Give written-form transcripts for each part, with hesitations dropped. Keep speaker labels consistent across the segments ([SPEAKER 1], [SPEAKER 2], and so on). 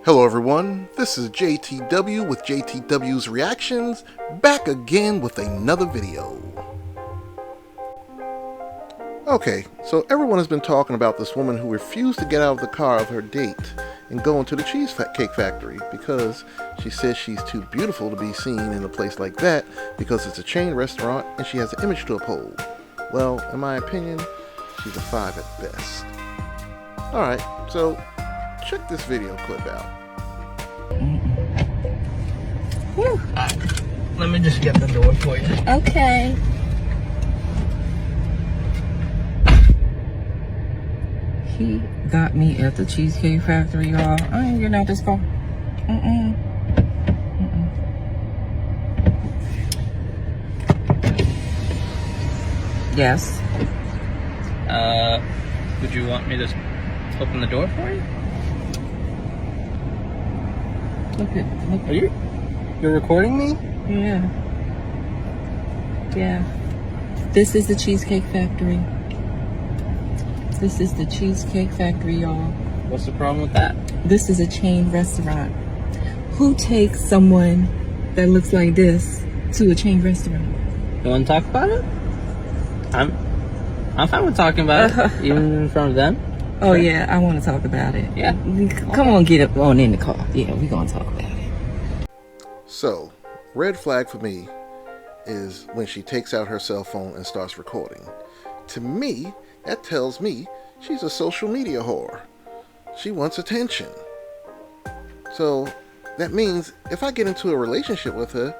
[SPEAKER 1] Hello everyone, this is JTW with JTW's Reactions, back again with another video. Okay, so everyone has been talking about this woman who refused to get out of the car of her date and go into the Cheesecake Factory because she says she's too beautiful to be seen in a place like that because it's a chain restaurant and she has an image to uphold. Well, in my opinion, she's a 5 at best. Alright, so check this video clip out.
[SPEAKER 2] Let me just get the door for you.
[SPEAKER 3] Okay. He got me at the Cheesecake Factory, y'all. I ain't getting out this car. Yes.
[SPEAKER 2] Would you want me to open the door for you?
[SPEAKER 3] Look.
[SPEAKER 2] Are you're recording me?
[SPEAKER 3] Yeah. This is the Cheesecake Factory. This is the Cheesecake Factory, y'all.
[SPEAKER 2] What's the problem with that?
[SPEAKER 3] This is a chain restaurant. Who takes someone that looks like this to a chain restaurant?
[SPEAKER 2] You want to talk about it? I'm fine with talking about it, even in front of them.
[SPEAKER 3] Oh yeah, I want to talk about it.
[SPEAKER 2] Yeah.
[SPEAKER 3] Come on, get up on in the car. Yeah, we're gonna talk about it.
[SPEAKER 1] So, red flag for me is when she takes out her cell phone and starts recording. To me, that tells me she's a social media whore. She wants attention. So, that means if I get into a relationship with her,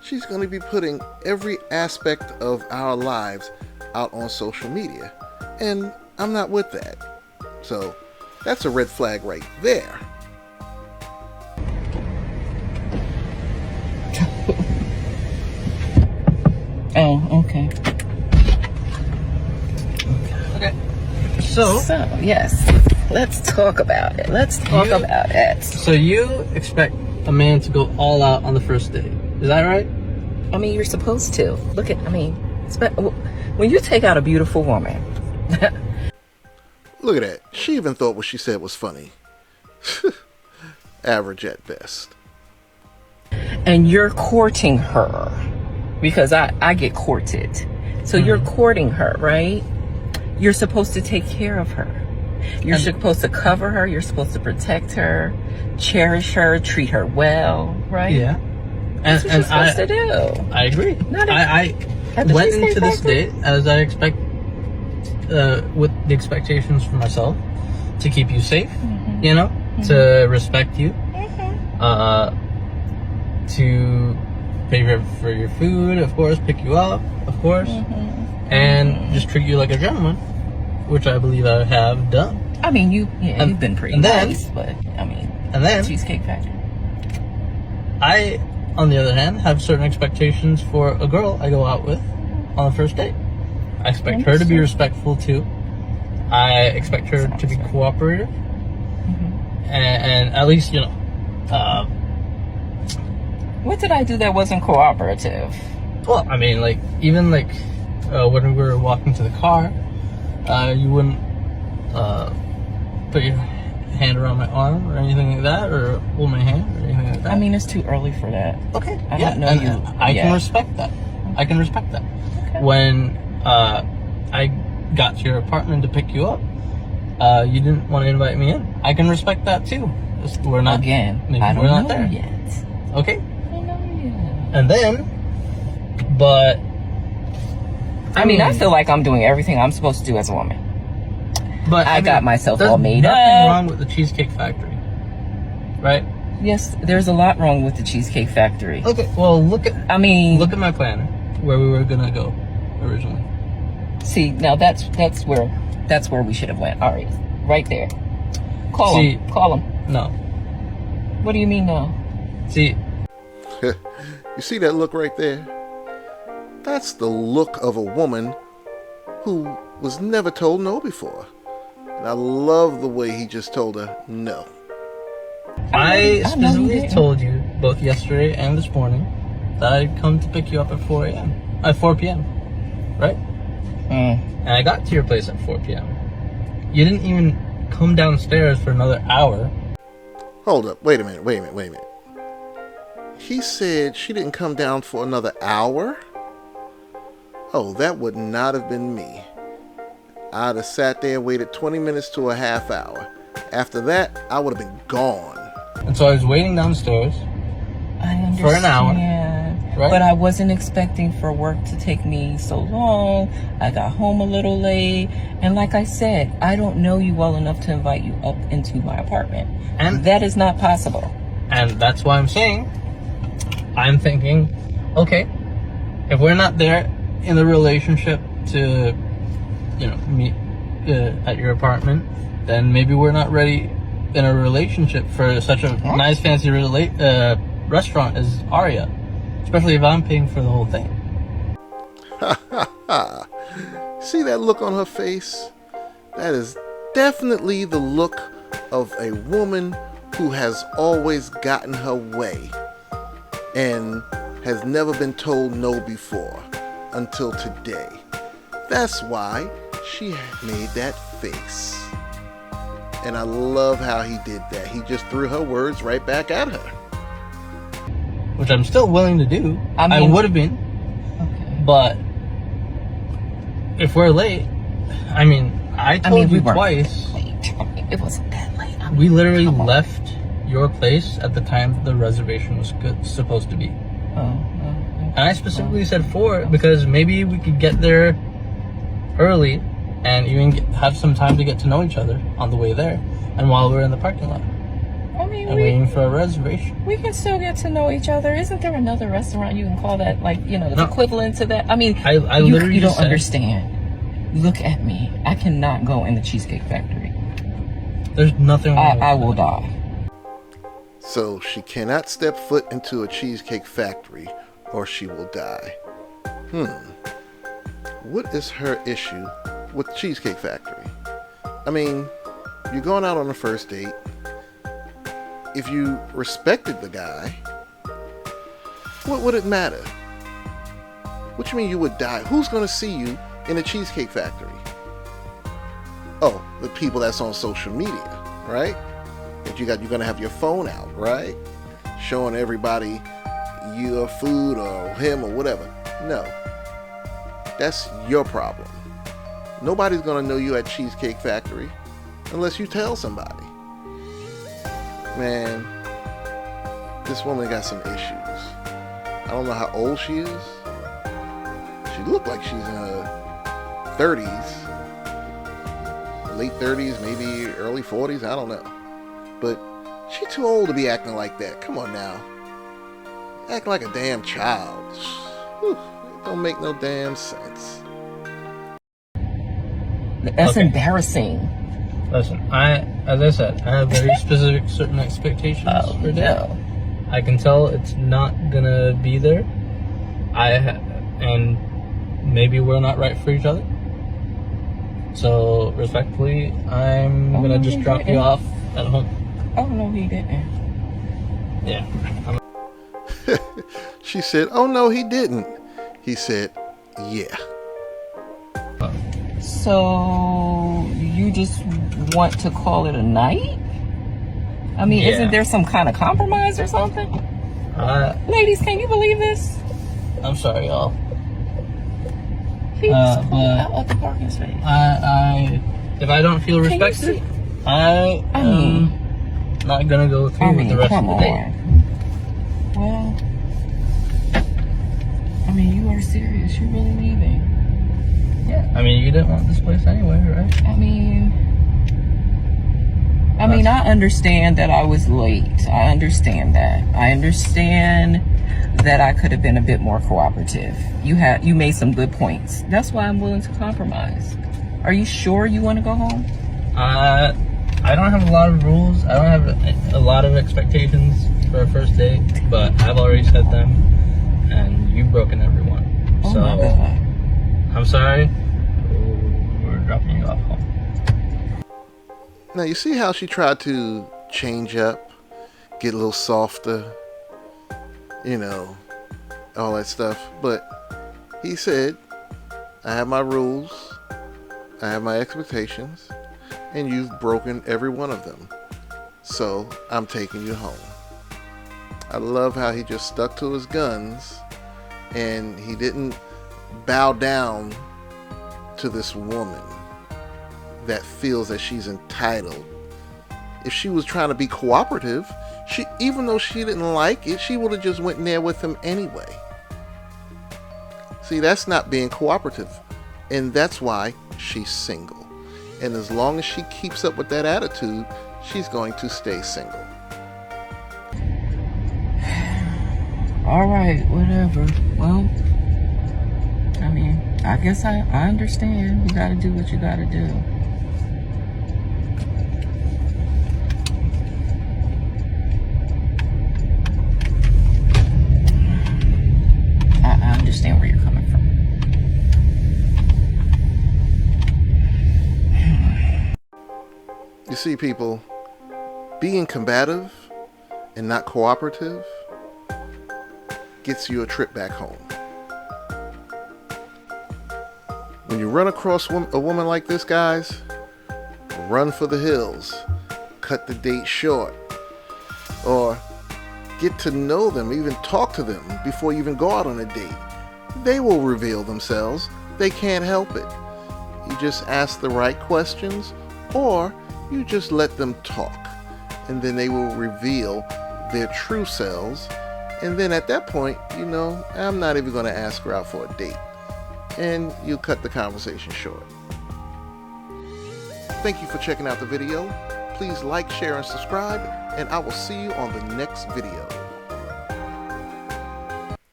[SPEAKER 1] she's going to be putting every aspect of our lives out on social media. And I'm not with that. So, that's a red flag right there.
[SPEAKER 3] Oh, okay.
[SPEAKER 2] Okay. So
[SPEAKER 3] yes, let's talk about it. About it.
[SPEAKER 2] So you expect a man to go all out on the first date? Is that right?
[SPEAKER 3] I mean, you're supposed to. When you take out a beautiful woman.
[SPEAKER 1] Look at that. She even thought what she said was funny. Average at best.
[SPEAKER 3] And you're courting her. Because I get courted. So you're courting her, right? You're supposed to take care of her. You're supposed to cover her. You're supposed to protect her, cherish her, treat her well, right?
[SPEAKER 2] Yeah.
[SPEAKER 3] That's what you're supposed to do.
[SPEAKER 2] I agree.
[SPEAKER 3] I
[SPEAKER 2] went into this date as I expect, with the expectations for myself, to keep you safe, to respect you, to pay for your food, of course, pick you up, of course, and just treat you like a gentleman, which I believe I have done.
[SPEAKER 3] I mean, you've been pretty nice, but I mean,
[SPEAKER 2] and then
[SPEAKER 3] Cheesecake Factory.
[SPEAKER 2] I, on the other hand, have certain expectations for a girl I go out with on the first date. I expect her to be respectful too. I expect her to be cooperative, and at least
[SPEAKER 3] What did I do that wasn't cooperative?
[SPEAKER 2] Well, I mean, when we were walking to the car, you wouldn't put your hand around my arm or anything like that, or hold my hand or anything like that.
[SPEAKER 3] I mean, it's too early for that.
[SPEAKER 2] Okay.
[SPEAKER 3] I don't know you.
[SPEAKER 2] I can respect that. I can respect that. Okay. When I got to your apartment to pick you up, you didn't want to invite me in. I can respect that too. We're not
[SPEAKER 3] I don't know
[SPEAKER 2] there
[SPEAKER 3] yet.
[SPEAKER 2] Okay. And then, but
[SPEAKER 3] I mean, I feel like I'm doing everything I'm supposed to do as a woman.
[SPEAKER 2] But
[SPEAKER 3] I got myself all made up.
[SPEAKER 2] There's nothing wrong with the Cheesecake Factory, right?
[SPEAKER 3] Yes, there's a lot wrong with the Cheesecake Factory.
[SPEAKER 2] Okay, well, look at my planner where we were gonna go originally.
[SPEAKER 3] See, now that's where we should have went. All right there. Call him.
[SPEAKER 2] No.
[SPEAKER 3] What do you mean no?
[SPEAKER 2] See.
[SPEAKER 1] You see that look right there? That's the look of a woman who was never told no before. And I love the way he just told her no.
[SPEAKER 2] I specifically told you both yesterday and this morning that I'd come to pick you up at 4 p.m. Right? And I got to your place at 4 p.m. You didn't even come downstairs for another hour.
[SPEAKER 1] Hold up. Wait a minute. He said she didn't come down for another hour? Oh, that would not have been me. I'd have sat there and waited 20 minutes to a half hour. After that, I would have been gone.
[SPEAKER 2] And so I was waiting downstairs
[SPEAKER 3] I understand.
[SPEAKER 2] for an hour. Right?
[SPEAKER 3] But I wasn't expecting for work to take me so long. I got home a little late. And like I said, I don't know you well enough to invite you up into my apartment.
[SPEAKER 2] And
[SPEAKER 3] that is not possible.
[SPEAKER 2] And that's why I'm thinking, okay, if we're not there in the relationship to, meet at your apartment, then maybe we're not ready in a relationship for such a nice, fancy restaurant as Aria. Especially if I'm paying for the whole thing.
[SPEAKER 1] See that look on her face? That is definitely the look of a woman who has always gotten her way and has never been told no before until today. That's why she made that face. And I love how he did that. He just threw her words right back at her.
[SPEAKER 2] Which I'm still willing to do. I would have been. Okay. But if we're late, I told you twice.
[SPEAKER 3] Late. It wasn't that late.
[SPEAKER 2] We literally left your place at the time the reservation was supposed to be. And I specifically said 4 because maybe we could get there early and even have some time to get to know each other on the way there and while we're in the parking lot. Waiting for a reservation.
[SPEAKER 3] We can still get to know each other. Isn't there another restaurant you can call that, equivalent to that?
[SPEAKER 2] I literally
[SPEAKER 3] you don't understand. Look at me. I cannot go in the Cheesecake Factory.
[SPEAKER 2] There's nothing wrong with
[SPEAKER 3] I will die.
[SPEAKER 1] So she cannot step foot into a Cheesecake Factory or she will die. What is her issue with Cheesecake Factory? You're going out on a first date. If you respected the guy, what would it matter? What you mean you would die? Who's going to see you in a Cheesecake Factory? Oh, the people that's on social media, right? That you're going to have your phone out, right? Showing everybody your food or him or whatever. No. That's your problem. Nobody's going to know you at Cheesecake Factory unless you tell somebody. Man, this woman got some issues. I don't know how old she is. She looked like she's in her 30s. Late 30s, maybe early 40s, I don't know. But she's too old to be acting like that. Come on now. Acting like a damn child. Whew, it don't make no damn sense.
[SPEAKER 3] That's embarrassing.
[SPEAKER 2] Listen, as I said, I have very specific certain expectations for that.
[SPEAKER 3] No.
[SPEAKER 2] I can tell it's not gonna be there. And maybe we're not right for each other. So respectfully, I'm gonna just drop you off at home.
[SPEAKER 3] Oh no, he didn't.
[SPEAKER 2] Yeah.
[SPEAKER 1] She said, "Oh no, he didn't." He said, "Yeah."
[SPEAKER 3] So you just want to call it a night? Isn't there some kind of compromise or something? Ladies, can you believe this?
[SPEAKER 2] I'm sorry, y'all.
[SPEAKER 3] He's out of the parking space.
[SPEAKER 2] If I don't feel respected, I am not gonna go through with the rest of the day.
[SPEAKER 3] Well, you are serious. You're really leaving.
[SPEAKER 2] Yeah. You didn't want this place anyway, right?
[SPEAKER 3] I understand that I was late. I understand that. I understand that I could have been a bit more cooperative. You made some good points. That's why I'm willing to compromise. Are you sure you want to go home?
[SPEAKER 2] I don't have a lot of rules. I don't have a lot of expectations for a first date, but I've already said them, and you've broken every one.
[SPEAKER 3] Oh my God.
[SPEAKER 2] I'm sorry. We're dropping you off home.
[SPEAKER 1] Now, you see how she tried to change up, get a little softer, all that stuff. But he said, I have my rules, I have my expectations, and you've broken every one of them. so I'm taking you home. I love how he just stuck to his guns and he didn't bow down to this woman that feels that she's entitled. If she was trying to be cooperative, even though she didn't like it, she would have just went in there with him anyway. See, that's not being cooperative, and that's why she's single. And as long as she keeps up with that attitude, she's going to stay single.
[SPEAKER 3] All right, whatever. Well, I mean, I guess I understand. You gotta do what you gotta do. I understand where you're coming from.
[SPEAKER 1] You see, people, being combative and not cooperative gets you a trip back home. When you run across a woman like this, guys, run for the hills, cut the date short, or get to know them, even talk to them before you even go out on a date. They will reveal themselves. They can't help it. You just ask the right questions, or you just let them talk, and then they will reveal their true selves. And then at that point, you know, I'm not even going to ask her out for a date. And you cut the conversation short. Thank you for checking out the video. Please like, share, and subscribe, and I will see you on the next video.